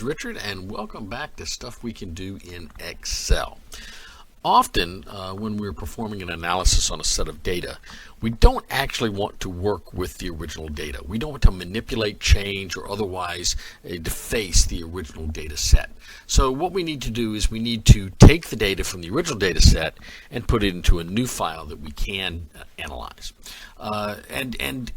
Richard, and welcome back to Stuff We Can Do in Excel. Often, when we're performing an analysis on a set of data, we don't actually want to work with the original data. We don't want to manipulate, change, or otherwise deface the original data set. So what we need to do is we need to take the data from the original data set and put it into a new file that we can analyze. And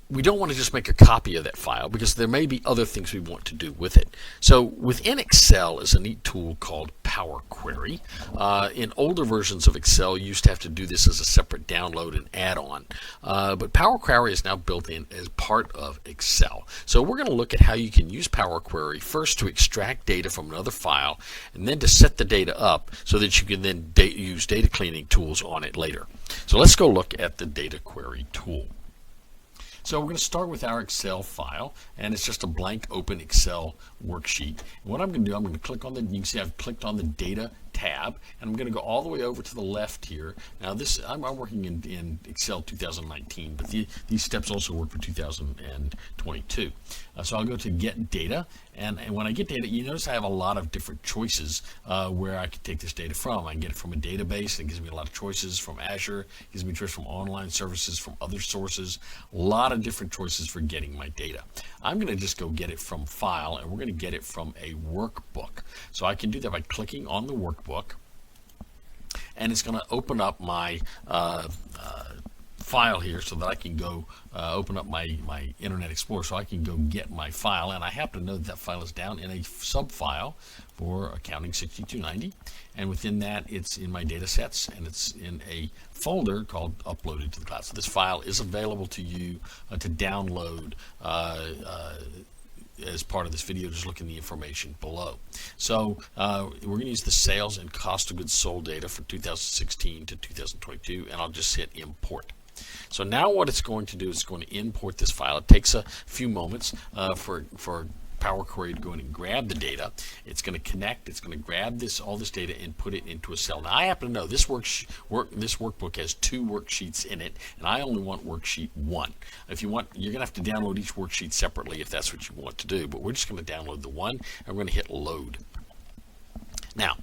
we don't want to just make a copy of that file because there may be other things we want to do with it. So within Excel is a neat tool called Power Query. In older versions of Excel, you used to have to do this as a separate download and add-on. But Power Query is now built in as part of Excel. So we're going to look at how you can use Power Query first to extract data from another file and then to set the data up so that you can then use data cleaning tools on it later. So let's go look at the Data Query tool. So we're going to start with our Excel file, and it's just a blank open Excel worksheet. And what I'm going to do, I'm going to click on the, you can see I've clicked on the Data tab, and I'm going to go all the way over to the left here. Now this, I'm working in Excel 2019, but these steps also work for 2022. So I'll go to Get Data, and when I get data, you notice I have a lot of different choices where I can take this data from. I can get it from a database, it gives me a lot of choices from Azure, it gives me choices from online services, from other sources, a lot of different choices for getting my data. I'm going to just go get it from File, and we're going to get it from a workbook. So I can do that by clicking on the workbook, and it's going to open up my file here so that I can go open up my Internet Explorer so I can go get my file, and I happen to know that file is down in a sub-file for Accounting 6290, and within that it's in my data sets and it's in a folder called Uploaded to the Cloud. So this file is available to you to download as part of this video. Just look in the information below. So we're going to use the sales and cost of goods sold data for 2016 to 2022, and I'll just hit import. So now what it's going to do is it's going to import this file. It takes a few moments for Power Query to go in and grab the data. It's going to connect, it's going to grab all this data and put it into a cell. Now I happen to know this workbook has 2 worksheets in it, and I only want worksheet 1. If you want, you're going to have to download each worksheet separately if that's what you want to do, but we're just going to download the one, and we're going to hit load. Now,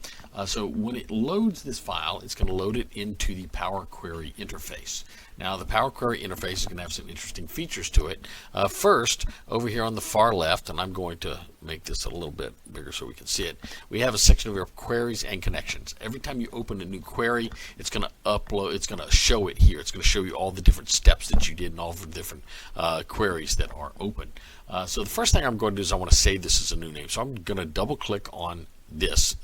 so when it loads this file, it's going to load it into the Power Query interface. Now, the Power Query interface is going to have some interesting features to it. First, over here on the far left, and I'm going to make this a little bit bigger so we can see it, we have a section over here of queries and connections. Every time you open a new query, it's going to upload, it's going to show it here. It's going to show you all the different steps that you did and all the different queries that are open. So the first thing I'm going to do is I want to save this as a new name. So I'm going to double click on this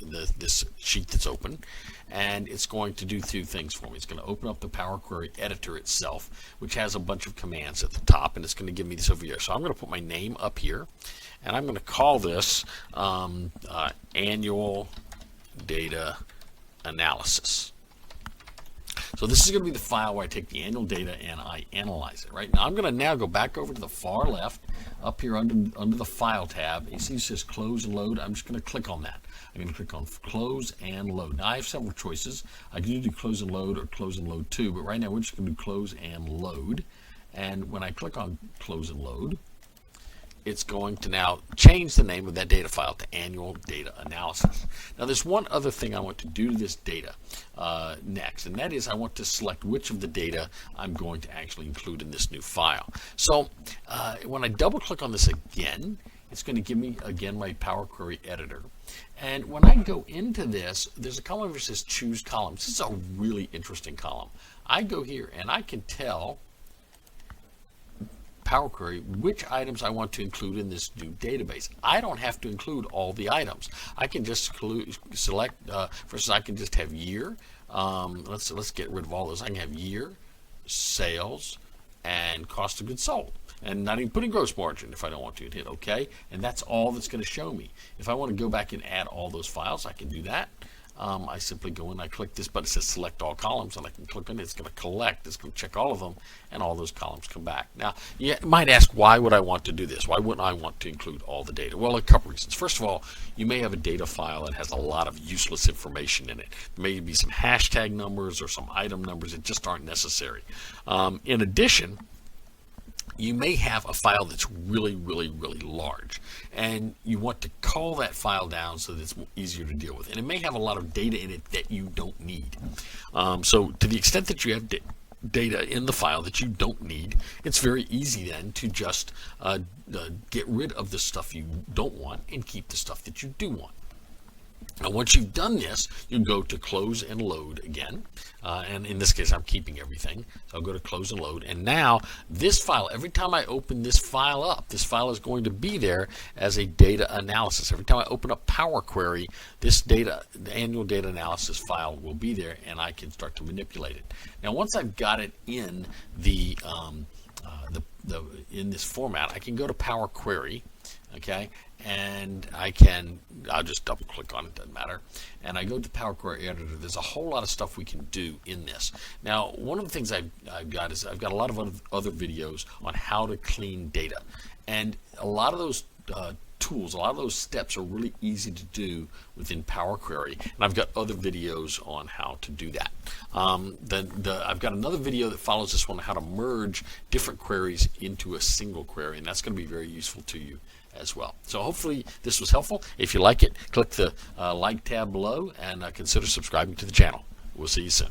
sheet that's open, and it's going to do 2 things for me. It's going to open up the Power Query editor itself, which has a bunch of commands at the top, and it's going to give me this over here. So I'm going to put my name up here, and I'm going to call this Annual Data Analysis. So this is going to be the file where I take the annual data and I analyze it. Right now, I'm going to go back over to the far left, up here under the File tab. You see it says Close and Load. I'm just going to click on that. I'm going to click on Close and Load. Now I have several choices. I can do Close and Load or Close and Load 2, but right now we're just going to do Close and Load. And when I click on Close and Load, it's going to now change the name of that data file to Annual Data Analysis. Now there's one other thing I want to do to this data next, and that is I want to select which of the data I'm going to actually include in this new file. So when I double click on this again, it's going to give me again my Power Query editor. And when I go into this, there's a column that says Choose Columns. This is a really interesting column. I go here and I can tell Power Query which items I want to include in this new database. I don't have to include all the items. I can just select, for instance, I can just have year. Let's get rid of all those. I can have year, sales, and cost of goods sold. And not even putting gross margin if I don't want to, and hit OK. And that's all that's going to show me. If I want to go back and add all those files, I can do that. I simply go in, I click this button, it says select all columns, and I can click on it. It's going to collect, it's going to check all of them, and all those columns come back. Now, you might ask, why would I want to do this? Why wouldn't I want to include all the data? Well, a couple reasons. First of all, you may have a data file that has a lot of useless information in it. There may be some hashtag numbers or some item numbers that just aren't necessary. In addition, you may have a file that's really large, and you want to call that file down so that it's easier to deal with, and it may have a lot of data in it that you don't need. So to the extent that you have data in the file that you don't need, it's very easy then to just get rid of the stuff you don't want and keep the stuff that you do want. Now, once you've done this, you go to close and load again. And in this case, I'm keeping everything. So I'll go to close and load. And now this file, every time I open this file up, this file is going to be there as a data analysis. Every time I open up Power Query, this the annual data analysis file will be there, and I can start to manipulate it. Now, once I've got it in in this format, I can go to Power Query. Okay, and I'll just double click on it, doesn't matter, and I go to Power Query Editor. There's a whole lot of stuff we can do in this. Now, one of the things I've got is I've got a lot of other videos on how to clean data, and a lot of those tools, a lot of those steps are really easy to do within Power Query, and I've got other videos on how to do that. I've got another video that follows this one, how to merge different queries into a single query, and that's going to be very useful to you as well. So hopefully this was helpful. If you like it, click the like tab below and consider subscribing to the channel. We'll see you soon.